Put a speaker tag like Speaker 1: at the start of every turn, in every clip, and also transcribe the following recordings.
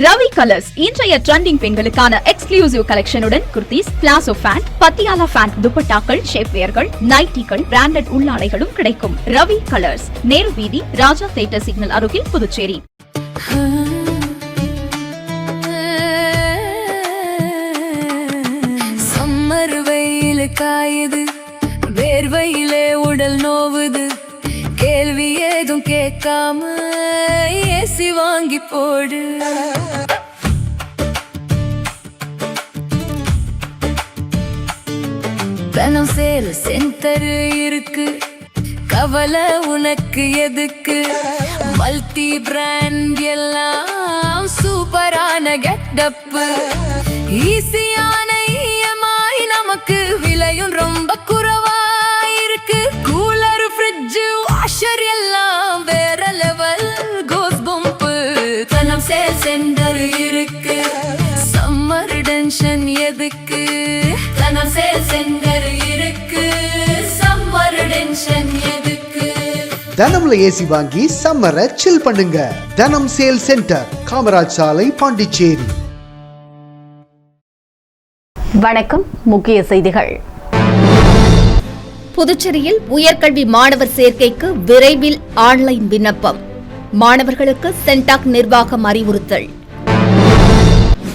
Speaker 1: Ravi colours இன்றைய trending பெண்களுக்கான exclusive கலெக்ஷனுடன் kurtis, palazzo pant, Patiala pant, துப்பட்டாக்கள், ஷேப்வேர்கள், நைட்டிகள், பிராண்டட் உள்ளாடைகளும் கிடைக்கும். ரவி கலர்ஸ், நேரு வீதி, ராஜா தியேட்டர் சிக்னல் அருகில், புதுச்சேரி.
Speaker 2: சம்மர் வெயில் காயுது, வேர்வையிலே உடல் நோவுது, கேள்வி ஏதும் கேட்காம ஏசி வாங்கி போடு. தனம் சேல் சென்டர் இருக்கு, கவலை உனக்கு எதுக்கு? மல்டி பிராண்ட் எல்லாம் சூப்பரான கெட்டப், ஈஸியான இஎம்ஐ, நமக்கு விலையும் ரொம்ப குறைவா இருக்கு. கூலர், ஃப்ரிட்ஜ், வாஷர் எல்லாம் வேற லெவல், கோஸ் பம்ப். தனம் சேல் சென்டர் இருக்கு, சம்மர் டென்ஷன் எதுக்கு? தனம் சேல் சென்டர் இருக்கு, சம்மர் டென்ஷன் எதுக்கு?
Speaker 3: தனம்ல ஏசி வாங்கி சம்மரை சில் பண்ணுங்க. தனம் சேல் சென்டர், காமராஜ் சாலை, பாண்டிச்சேரி.
Speaker 4: வணக்கம். முக்கிய செய்திகள்.
Speaker 5: புதுச்சேரியில் உயர்கல்வி மாணவர் சேர்க்கைக்கு விரைவில் ஆன்லைன் விண்ணப்பம். மாணவர்களுக்கு சென்டாக் நிர்வாகம் அறிவுறுத்தல்.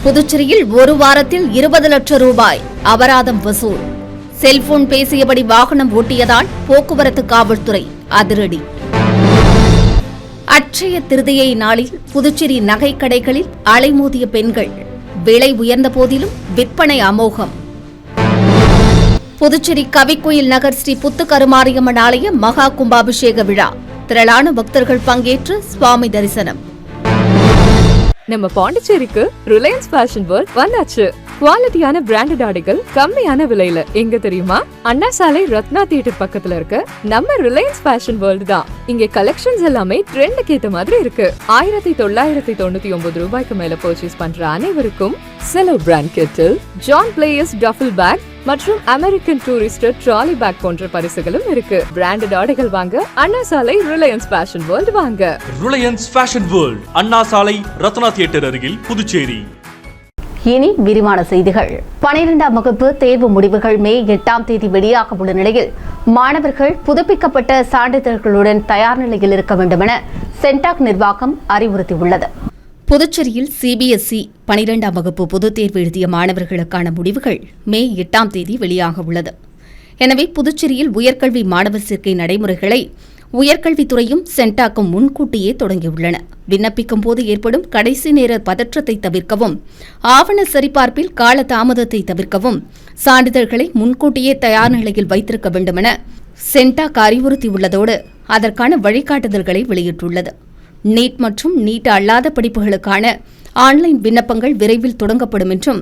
Speaker 5: புதுச்சேரியில் ஒரு வாரத்தில் 20 லட்சம் ரூபாய் அபராதம் வசூல். செல்போன் பேசியபடி வாகனம் ஓட்டியதால் போக்குவரத்து காவல்துறை அதிரடி. அட்சய திருதியை நாளில் புதுச்சேரி நகைக்கடைகளில் அலைமோதிய பெண்கள். விலை உயர்ந்த போதிலும் விற்பனை அமோகம். புதுச்சேரி கவிக்கோயில் நகர் ஸ்ரீ புத்துக்கருமாரியம்மன் ஆலய மகா கும்பாபிஷேக விழா. திரளான பக்தர்கள் பங்கேற்று சுவாமி தரிசனம்.
Speaker 6: நம்ம பாண்டிச்சேரிக்கு ரிலையன்ஸ் ஃபேஷன் வேர்ல்ட் வந்தாச்சு. குவாலிட்டியான பிராண்டட் ஆடைகள் கம்மியான விலையில. எங்க தெரியுமா? அண்ணா சாலை ரத்னா தியேட்டர் பக்கத்துல இருக்க நம்ம ரிலையன்ஸ் ஃபேஷன் வேர்ல்ட் தான். இங்க கலெக்ஷன்ஸ் எல்லாமே ட்ரெண்டுக்கு ஏத்த மாதிரி இருக்கு. 1999 ரூபாய்க்கு மேல பர்ச்சேஸ் பண்ற அனைவருக்கும் Cello brand kettle, John Players duffle bag மற்றும் அமெரிக்கன் டூரிஸ்டர் ட்ராலி பேக் போன்ற பரிசுகளும் இருக்கு. பிராண்டட் ஆடைகள் வாங்க Anna Salai Reliance fashion world வாங்க.
Speaker 7: Reliance fashion world, Anna Salai Ratna theatre அருகில், புதுச்சேரி.
Speaker 4: இனி விரிவான செய்திகள். 12ஆம் வகுப்பு தேர்வு முடிவுகள் மே 8ஆம் தேதி வெளியாக உள்ள நிலையில் மாணவர்கள் புதுப்பிக்கப்பட்ட சான்றிதழ்களுடன் தயார் நிலையில் இருக்க வேண்டும் என சென்டாக் நிர்வாகம் அறிவுறுத்தியுள்ளது.
Speaker 5: புதுச்சேரியில் சிபிஎஸ்இ 12ஆம் வகுப்பு பொதுத் தேர்வு எழுதிய மாணவர்களுக்கான முடிவுகள் மே 8ஆம் தேதி வெளியாக உள்ளது. எனவே புதுச்சேரியில் உயர்கல்வி மாணவர் சேர்க்கை நடைமுறைகளை உயர்கல்வித்துறையும் சென்டாக்கும் முன்கூட்டியே தொடங்கியுள்ளன. விண்ணப்பிக்கும் போது ஏற்படும் கடைசி நேர பதற்றத்தை தவிர்க்கவும், ஆவண சரிபார்ப்பில் கால தாமதத்தை தவிர்க்கவும் சான்றிதழ்களை முன்கூட்டியே தயார் நிலையில் வைத்திருக்க வேண்டும் என சென்டாக் அறிவுறுத்தியுள்ளதோடு அதற்கான வழிகாட்டுதல்களை வெளியிட்டுள்ளது. நீட் மற்றும் நீட் அல்லாத படிப்புகளுக்கான ஆன்லைன் விண்ணப்பங்கள் விரைவில் தொடங்கப்படும் என்றும்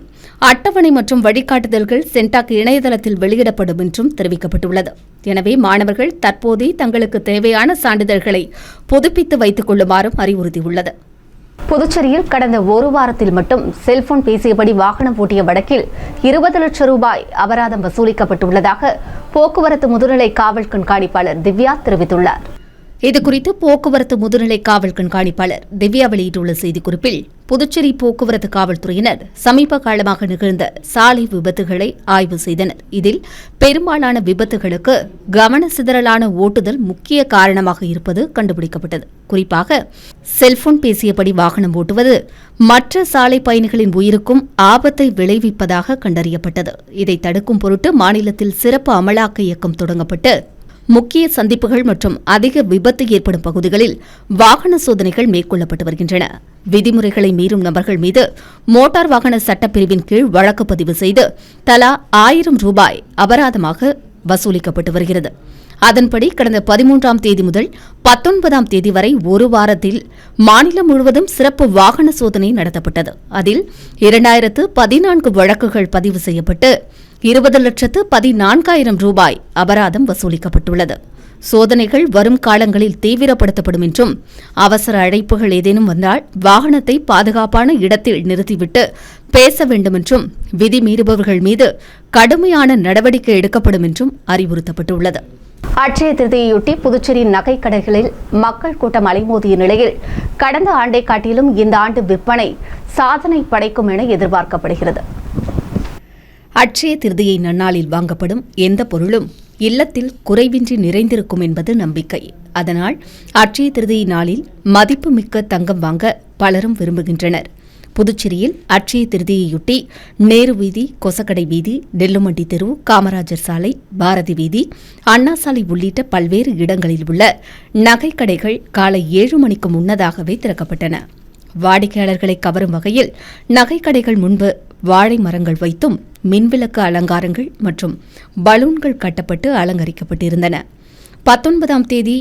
Speaker 5: அட்டவணை மற்றும் வழிகாட்டுதல்கள் சென்டாக் இணையதளத்தில் வெளியிடப்படும் என்றும் தெரிவிக்கப்பட்டுள்ளது. எனவே மாணவர்கள் தற்போதே தங்களுக்கு தேவையான சான்றிதழ்களை புதுப்பித்து வைத்துக் கொள்ளுமாறும் அறிவுறுத்தியுள்ளது.
Speaker 4: புதுச்சேரியில் கடந்த ஒரு வாரத்தில் மட்டும் செல்போன் பேசியபடி வாகனம் ஓட்டிய வழக்கில் 20 லட்சம் ரூபாய் அபராதம் வசூலிக்கப்பட்டுள்ளதாக போக்குவரத்து முதுநிலை காவல் கண்காணிப்பாளர் திவ்யா தெரிவித்துள்ளார்.
Speaker 5: இதுகுறித்து போக்குவரத்து முதுநிலை காவல் கண்காணிப்பாளர் திவ்யா வெளியிட்டுள்ள செய்திக்குறிப்பில், புதுச்சேரி போக்குவரத்து காவல்துறையினர் சமீப காலமாக நிகழ்ந்த சாலை விபத்துகளை ஆய்வு செய்தனர். இதில் பெரும்பாலான விபத்துகளுக்கு கவன சிதறலான ஓட்டுதல் முக்கிய காரணமாக இருப்பது கண்டுபிடிக்கப்பட்டது. குறிப்பாக செல்போன் பேசியபடி வாகனம் ஓட்டுவது மற்ற சாலை பயணிகளின் உயிருக்கும் ஆபத்தை விளைவிப்பதாக கண்டறியப்பட்டது. இதை தடுக்கும் பொருட்டு மாநிலத்தில் சிறப்பு அமலாக்க இயக்கம் தொடங்கப்பட்டு முக்கிய சந்திப்புகள் மற்றும் அதிக விபத்து ஏற்படும் பகுதிகளில் வாகன சோதனைகள் மேற்கொள்ளப்பட்டு வருகின்றன. விதிமுறைகளை மீறும் நபர்கள் மீது மோட்டார் வாகன சட்டப்பிரிவின் கீழ் வழக்கு பதிவு செய்து தலா 1000 ரூபாய் அபராதமாக வசூலிக்கப்பட்டு வருகிறது. அதன்படி கடந்த 13ஆம் தேதி முதல் 19ஆம் தேதி வரை ஒரு வாரத்தில் மாநிலம் முழுவதும் சிறப்பு வாகன சோதனை நடத்தப்பட்டது. அதில் 2014 வழக்குகள் பதிவு செய்யப்பட்டு 20,14,000 ரூபாய் அபராதம் வசூலிக்கப்பட்டுள்ளது. சோதனைகள் வரும் காலங்களில் தீவிரப்படுத்தப்படும் என்றும், அவசர அழைப்புகள் ஏதேனும் வந்தால் வாகனத்தை பாதுகாப்பான இடத்தில் நிறுத்திவிட்டு பேச வேண்டும் என்றும், விதி மீறுபவர்கள் மீது கடுமையான நடவடிக்கை எடுக்கப்படும் என்றும் அறிவுறுத்தப்பட்டுள்ளது.
Speaker 4: அட்சய திருதியையொட்டி புதுச்சேரி நகைக்கடைகளில் மக்கள் கூட்டம் அலைமோதிய நிலையில் கடந்த ஆண்டை காட்டிலும் இந்த ஆண்டு விற்பனை சாதனை படைக்கும் என எதிர்பார்க்கப்படுகிறது.
Speaker 5: அட்சய திருதியை நன்னாளில் வாங்கப்படும் எந்த பொருளும் இல்லத்தில் குறைவின்றி நிறைந்திருக்கும் என்பது நம்பிக்கை. அதனால் அட்சய திருதியை நாளில் மதிப்புமிக்க தங்கம் வாங்க பலரும் விரும்புகின்றனர். புதுச்சேரியில் அட்சய திருதியையொட்டி நேரு வீதி, கொசக்கடை வீதி, நெல்லுமண்டி தெரு, காமராஜர் சாலை, பாரதி வீதி, அண்ணா சாலை உள்ளிட்ட பல்வேறு இடங்களில் உள்ள நகைக்கடைகள் காலை 7 மணிக்கு முன்னதாகவே திறக்கப்பட்டன. வாடிக்கையாளர்களை கவரும் வகையில் நகைக்கடைகள் முன்பு வாழை மரங்கள் வைத்தும் மின்விளக்கு அலங்காரங்கள் மற்றும் பலூன்கள் கட்டப்பட்டு அலங்கரிக்கப்பட்டிருந்தன. 19ஆம் தேதி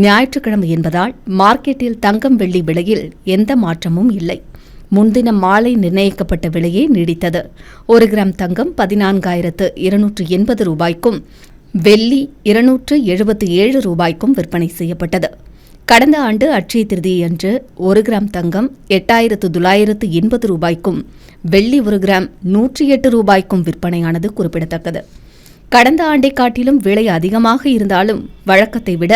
Speaker 5: ஞாயிற்றுக்கிழமை என்பதால் மார்க்கெட்டில் தங்கம் வெள்ளி விலையில் எந்த மாற்றமும் இல்லை. முன்தினம் மாலை நிர்ணயிக்கப்பட்ட விலையே நீடித்தது. 1 கிராம் தங்கம் 14,280 ரூபாய்க்கும் வெள்ளி 277 ரூபாய்க்கும் விற்பனை செய்யப்பட்டது. கடந்த ஆண்டு அட்சய திருதியை அன்று 1 கிராம் தங்கம் 8,980 ரூபாய்க்கும் வெள்ளி 1 கிராம் 108 ரூபாய்க்கும் விற்பனையானது குறிப்பிடத்தக்கது. கடந்த ஆண்டை காட்டிலும் விலை அதிகமாக இருந்தாலும் வழக்கத்தை விட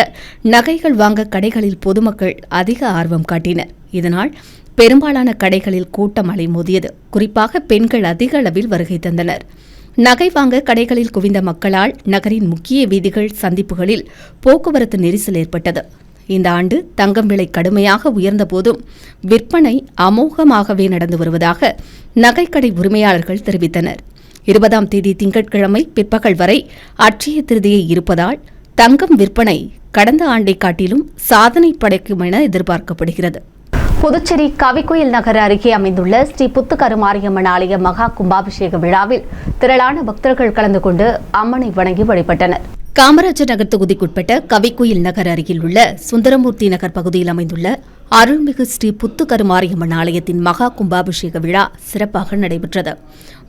Speaker 5: நகைகள் வாங்க கடைகளில் பொதுமக்கள் அதிக ஆர்வம் காட்டினர். இதனால் பெரும்பாலான கடைகளில் கூட்டம் அலைமோதியது. குறிப்பாக பெண்கள் அதிக அளவில் வருகை தந்தனர். நகை வாங்க கடைகளில் குவிந்த மக்களால் நகரின் முக்கிய வீதிகள், சந்திப்புகளில் போக்குவரத்து நெரிசல் ஏற்பட்டது. இந்த ஆண்டு தங்கம் விலை கடுமையாக உயர்ந்த போதும் விற்பனை அமோகமாகவே நடந்து வருவதாக நகைக்கடை உரிமையாளர்கள் தெரிவித்தனர். 20ஆம் தேதி திங்கட்கிழமை பிற்பகல் வரை அட்சய திருதியை இருப்பதால் தங்கம் விற்பனை கடந்த ஆண்டை காட்டிலும் சாதனை படைக்கும் என எதிர்பார்க்கப்படுகிறது.
Speaker 4: புதுச்சேரி கவிக்கோயில் நகர் அருகே அமைந்துள்ள ஸ்ரீ புத்துக்கருமாரியம்மன் ஆலய மகா கும்பாபிஷேக விழாவில் திரளான பக்தர்கள் கலந்து கொண்டு அம்மனை வணங்கி வழிபட்டனர்.
Speaker 5: காமராஜர் நகர் தொகுதிக்குட்பட்ட கவிக்கோயில் நகர் அருகில் உள்ள சுந்தரமூர்த்தி நகர் பகுதியில் அமைந்துள்ள அருள்மிகு ஸ்ரீ புத்துக்கருமாரியம்மன் ஆலயத்தின் மகா கும்பாபிஷேக விழா சிறப்பாக நடைபெற்றது.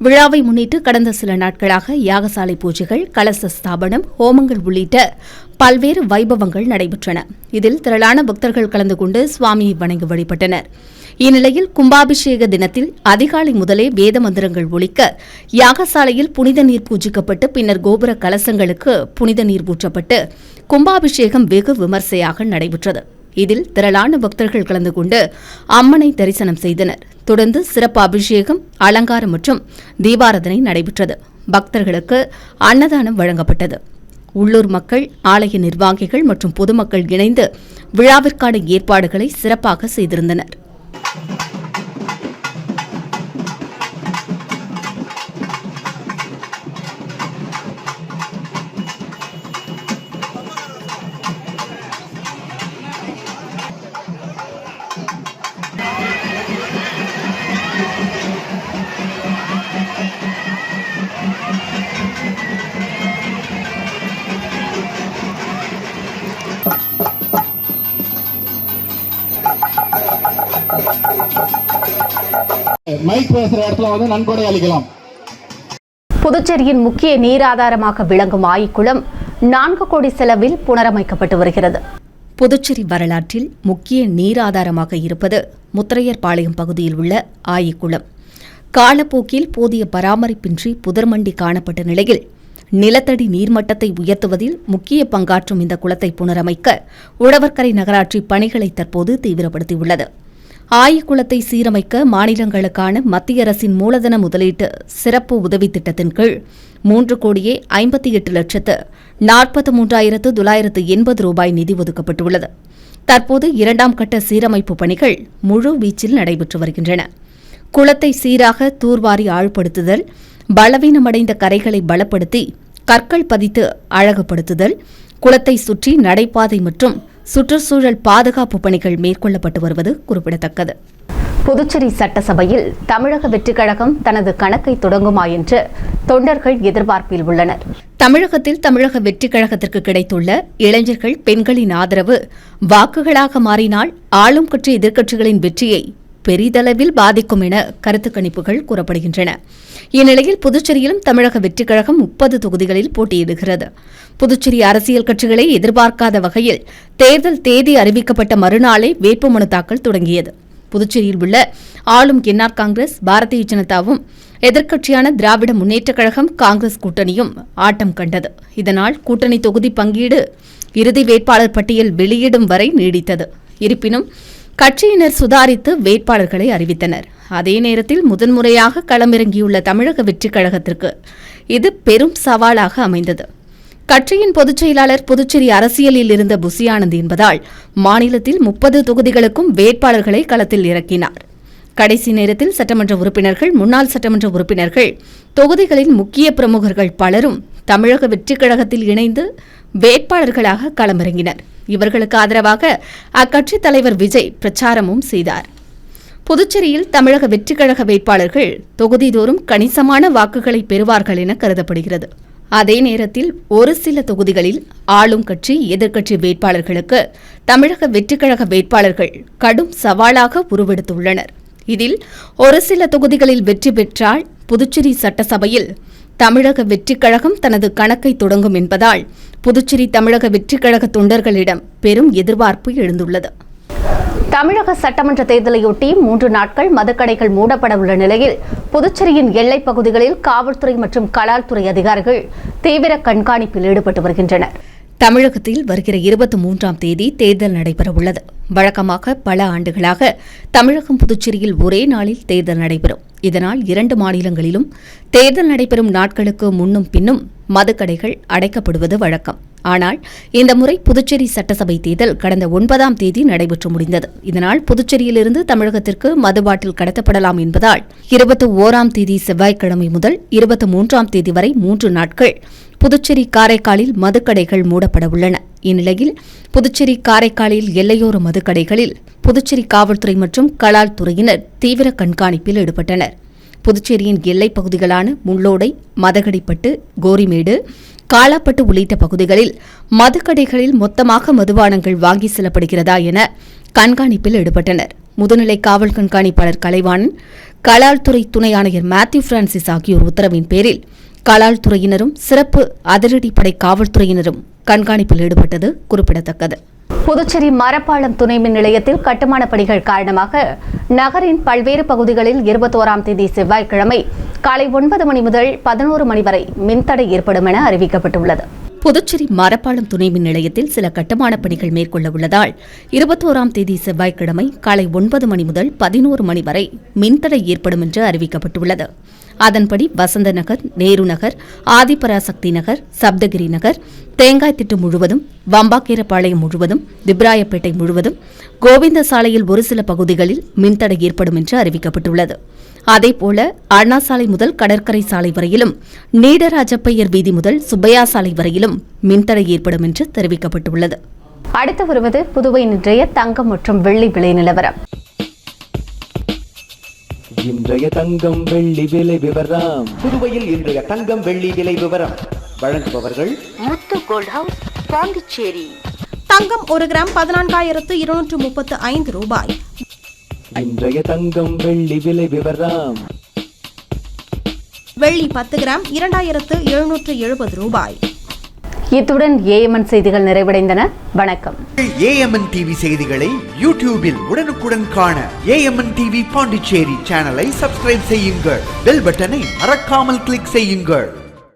Speaker 5: விழாவை முன்னிட்டு கடந்த சில நாட்களாக யாகசாலை பூஜைகள், கலச ஸ்தாபனம், ஹோமங்கள் உள்ளிட்ட பல்வேறு வைபவங்கள் நடைபெற்றன. இதில் திரளான பக்தர்கள் கலந்து கொண்டு சுவாமியை வணங்கி வழிபட்டனர். இந்நிலையில் கும்பாபிஷேக தினத்தில் அதிகாலை முதலே வேத மந்திரங்கள் ஒலிக்க யாகசாலையில் புனித நீர் பூஜிக்கப்பட்டு பின்னர் கோபுர கலசங்களுக்கு புனித நீர் ஊற்றப்பட்டு கும்பாபிஷேகம் வெகு விமர்சையாக நடைபெற்றது. இதில் திரளான பக்தர்கள் கலந்து கொண்டு அம்மனை தரிசனம் செய்தனர். தொடர்ந்து சிறப்பு அபிஷேகம், அலங்காரம் மற்றும் தீபாராதனை நடைபெற்றது. பக்தர்களுக்கு அன்னதானம் வழங்கப்பட்டது. உள்ளூர் மக்கள், ஆலய நிர்வாகிகள் மற்றும் பொதுமக்கள் இணைந்து விழாவிற்கான ஏற்பாடுகளை சிறப்பாக செய்திருந்தனர்.
Speaker 8: மைக் பேசுற இடத்துல வந்து நன்கொடை அளிக்கலாம்.
Speaker 4: புதுச்சேரியின் முக்கிய நீராதாரமாக விளங்கும் ஆயிக்குளம் 4 கோடி செலவில் புனரமைக்கப்பட்டு வருகிறது.
Speaker 5: புதுச்சேரி வரலாற்றில் முக்கிய நீராதாரமாக இருப்பது முத்திரையர்பாளையம் பகுதியில் உள்ள ஆயிக்குளம். காலப்போக்கில் போதிய பராமரிப்பின்றி புதர்மண்டி காணப்பட்ட நிலையில் நிலத்தடி நீர்மட்டத்தை உயர்த்துவதில் முக்கிய பங்காற்றும் இந்த குளத்தை புனரமைக்க உழவர்கரை நகராட்சி பணிகளை தற்போது தீவிரப்படுத்தியுள்ளது. ஆயிக்குளத்தை சீரமைக்க மாநிலங்களுக்கான மத்திய அரசின் மூலதன முதலீட்டு சிறப்பு உதவி திட்டத்தின் கீழ் 3,58,43,980 ரூபாய் நிதி ஒதுக்கப்பட்டுள்ளது. தற்போது 2ஆம் கட்ட சீரமைப்பு பணிகள் முழு வீச்சில் நடைபெற்று வருகின்றன. குளத்தை சீராக தூர்வாரி ஆழ்படுத்துதல், பலவீனமடைந்த கரைகளை பலப்படுத்தி கற்கள் பதித்து அழகுபடுத்துதல், குளத்தை சுற்றி நடைபாதை மற்றும் சுற்றுச்சூழல் பாதுகாப்பு பணிகள் மேற்கொள்ளப்பட்டு வருவது குறிப்பிடத்தக்கது.
Speaker 4: புதுச்சேரி சட்டசபையில் தமிழக வெற்றிக் கழகம் தனது கணக்கை தொடங்குமா என்று தொண்டர்கள் எதிர்பார்ப்பில் உள்ளனர்.
Speaker 5: தமிழகத்தில் தமிழக வெற்றிக் கழகத்திற்கு கிடைத்துள்ள இளைஞர்கள், பெண்களின் ஆதரவு வாக்குகளாக மாறினால் ஆளும் கட்சி எதிர்க்கட்சிகளின் வெற்றியை பெரிதளவில் பாதிக்கும் என கருத்து கணிப்புகள் கூறப்படுகின்றன. இந்நிலையில் புதுச்சேரியிலும் தமிழக வெற்றிக் கழகம் 30 தொகுதிகளில் போட்டியிடுகிறது. புதுச்சேரி அரசியல் கட்சிகளை எதிர்பார்க்காத வகையில் தேர்தல் தேதி அறிவிக்கப்பட்ட மறுநாளே வேட்புமனு தாக்கல் தொடங்கியது. புதுச்சேரியில் உள்ள ஆளும் என்ஆர் காங்கிரஸ், பாரதிய ஜனதாவும் எதிர்க்கட்சியான திராவிட முன்னேற்றக் கழகம் காங்கிரஸ் கூட்டணியும் ஆட்டம் கண்டது. இதனால் கூட்டணி தொகுதி பங்கீடு இறுதி வேட்பாளர் பட்டியல் வெளியிடும் வரை நீடித்தது. இருப்பினும் கட்சியினர் சுதாரித்து வேட்பாளர்களை அறிவித்தனர். அதே நேரத்தில் முதன்முறையாக களமிறங்கியுள்ள தமிழக வெற்றிக் கழகத்திற்கு இது பெரும் சவாலாக அமைந்தது. கட்சியின் பொதுச் செயலாளர் புதுச்சேரி அரசியலில் இருந்த புசி ஆனந்த் என்பதால் மாநிலத்தில் 30 தொகுதிகளுக்கும் வேட்பாளர்களை களத்தில் இறக்கினார். கடைசி நேரத்தில் சட்டமன்ற உறுப்பினர்கள், முன்னாள் சட்டமன்ற உறுப்பினர்கள், தொகுதிகளின் முக்கிய பிரமுகர்கள் பலரும் தமிழக வெற்றிக் கழகத்தில் இணைந்து வேட்பாளர்களாக களமிறங்கினர். இவர்களுக்கு ஆதரவாக அக்கட்சித் தலைவர் விஜய் பிரச்சாரமும் செய்தார். புதுச்சேரியில் தமிழக வெற்றிக் கழக வேட்பாளர்கள் தொகுதிதோறும் கணிசமான வாக்குகளை பெறுவார்கள் என கருதப்படுகிறது. அதே நேரத்தில் ஒரு சில தொகுதிகளில் ஆளும் கட்சி, எதிர்க்கட்சி வேட்பாளர்களுக்கு தமிழக வெற்றிக் கழக வேட்பாளர்கள் கடும் சவாலாக உருவெடுத்துள்ளனர். இதில் ஒரு சில தொகுதிகளில் வெற்றி பெற்றால் புதுச்சேரி சட்டசபையில் தமிழக வெற்றிக் கழகம் தனது கணக்கை தொடங்கும் என்பதால் புதுச்சேரி தமிழக வெற்றிக் கழக தொண்டர்களிடம் பெரும் எதிர்பார்ப்பு எழுந்துள்ளது.
Speaker 4: தமிழக சட்டமன்ற தேர்தலையொட்டி 3 நாட்கள் மதுக்கடைகள் மூடப்பட உள்ள நிலையில் புதுச்சேரியின் எல்லைப் பகுதிகளில் காவல்துறை மற்றும் கலால்துறை அதிகாரிகள் தீவிர கண்காணிப்பில் ஈடுபட்டு வருகின்றனர்.
Speaker 5: தமிழகத்தில் வருகிற 23ஆம் தேதி தேர்தல் நடைபெறவுள்ளது. வழக்கமாக பல ஆண்டுகளாக தமிழகம், புதுச்சேரியில் ஒரே நாளில் தேர்தல் நடைபெறும். இதனால் 2 மாநிலங்களிலும் தேர்தல் நடைபெறும் நாட்களுக்கு முன்னும் பின்னும் மதுக்கடைகள் அடைக்கப்படுவது வழக்கம். ஆனால் இந்த முறை புதுச்சேரி சட்டசபை தேர்தல் கடந்த 9ஆம் தேதி நடைபெற்று முடிந்தது. இதனால் புதுச்சேரியிலிருந்து தமிழகத்திற்கு மது பாட்டில் கடத்தப்படலாம் என்பதால் 21ஆம் தேதி செவ்வாய்க்கிழமை முதல் 23ஆம் தேதி வரை 3 நாட்கள் புதுச்சேரி, காரைக்காலில் மதுக்கடைகள் மூடப்பட உள்ளன. இந்நிலையில் புதுச்சேரி, காரைக்காலில் எல்லையோர மதுக்கடைகளில் புதுச்சேரி காவல்துறை மற்றும் கலால்துறையினர் தீவிர கண்காணிப்பில் ஈடுபட்டனர். புதுச்சேரியின் எல்லைப் பகுதிகளான முள்ளோடை, மதகடிப்பட்டு, கோரிமேடு, காலாப்பட்டு உள்ளிட்ட பகுதிகளில் மதுக்கடைகளில் மொத்தமாக மதுபானங்கள் வாங்கி செல்லப்படுகிறதா என கண்காணிப்பில் ஈடுபட்டனர். முதுநிலை காவல் கண்காணிப்பாளர் கலைவாணன், கலால்துறை துணை ஆணையர் மேத்யூ பிரான்சிஸ் ஆகியோர் உத்தரவின் பேரில் கலால்துறையினரும் சிறப்பு அதிரடிப்படை காவல்துறையினரும் கண்காணிப்பில் ஈடுபட்டது குறிப்பிடத்தக்கது.
Speaker 4: புதுச்சேரி மரப்பாலம் துணை மின் நிலையத்தில் கட்டுமான பணிகள் காரணமாக நகரின் பல்வேறு பகுதிகளில் 21ஆம் தேதி செவ்வாய்க்கிழமை காலை 9 மணி முதல் 11 மணி வரை மின்தடை ஏற்படும் என அறிவிக்கப்பட்டுள்ளது.
Speaker 5: புதுச்சேரி மரப்பாலம் துணை மின் நிலையத்தில் சில கட்டுமான பணிகள் மேற்கொள்ள உள்ளதால் 21ஆம் தேதி செவ்வாய்க்கிழமை காலை 9 மணி முதல் 11 மணி வரை மின்தடை ஏற்படும் என்று அறிவிக்கப்பட்டுள்ளது. அதன்படி வசந்த நகர், நேரு நகர், ஆதிபராசக்தி நகர், சப்தகிரி நகர், தேங்காய்த்திட்டு முழுவதும், வம்பாக்கீரப்பாளையம் முழுவதும், திப்ராயப்பேட்டை முழுவதும், கோவிந்த சாலையில் ஒரு சில பகுதிகளில் மின்தடை ஏற்படும் என்று அறிவிக்கப்பட்டுள்ளது. அதேபோல அண்ணா சாலை முதல் கடற்கரை சாலை வரையிலும், நீடராஜப்பையர் வீதி முதல் சுப்பையா சாலை வரையிலும் மின்தடை ஏற்படும் என்று தெரிவிக்கப்பட்டுள்ளது.
Speaker 4: அடுத்து வருவது புதுவை இன்றைய தங்கம் மற்றும் வெள்ளி விலை நிலவரம்.
Speaker 9: இன்றைய தங்கம் வெள்ளி விலை விவரம்.
Speaker 10: புதுவையில் இன்றைய தங்கம் வெள்ளி விலை விவரம் வழங்குபவர்கள்
Speaker 11: முத்து கோல்ட் ஹவுஸ், பாண்டிச்சேரி.
Speaker 12: தங்கம் 1 கிராம் 14,235 ரூபாய்.
Speaker 9: இன்றைய தங்கம் வெள்ளி விலை விவரம்.
Speaker 12: வெள்ளி 10 கிராம் 2,770 ரூபாய்.
Speaker 4: இத்துடன் ஏஎம்என் செய்திகள் நிறைவடைந்தன. வணக்கம்.
Speaker 3: ஏஎம்என் டிவி செய்திகளை யூடியூபில் உடனுக்குடன் காண ஏஎம்என் டிவி பாண்டிச்சேரி சேனலை சப்ஸ்கிரைப் செய்யுங்கள். பெல் பட்டனை மறக்காமல் கிளிக் செய்யுங்கள்.